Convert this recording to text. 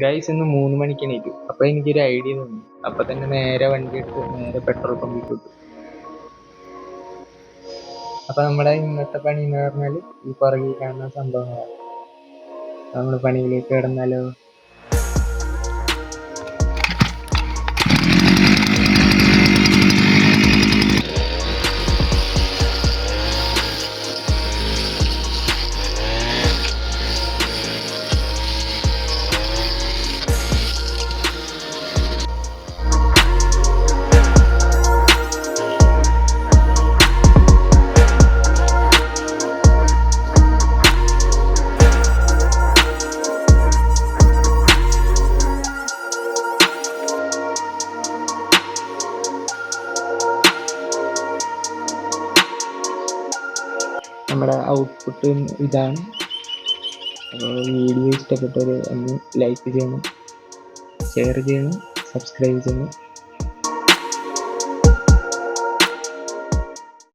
Guys ഇന്ന് 3 മണിക്ക് എണീറ്റു. അപ്പൊ എനിക്കൊരു ഐഡിയ തോന്നി. അപ്പൊ തന്നെ നേരെ വണ്ടി എടുത്ത് നേരെ പെട്രോൾ പമ്പിൽ വിട്ടു. അപ്പൊ നമ്മുടെ ഇന്നത്തെ പണി എന്ന് പറഞ്ഞാല് ഈ പുറകിൽ കാണുന്ന സംഭവങ്ങളാണ്. നമ്മള് പണിയിലേക്ക് കിടന്നാലോ? നമ്മുടെ ഔട്ട്പുട്ട് ഇതാണ്. അപ്പോൾ വീഡിയോ ഇഷ്ടപ്പെട്ടവർ ഒന്ന് ലൈക്ക് ചെയ്യണം, ഷെയർ ചെയ്യണം, സബ്സ്ക്രൈബ് ചെയ്യണം.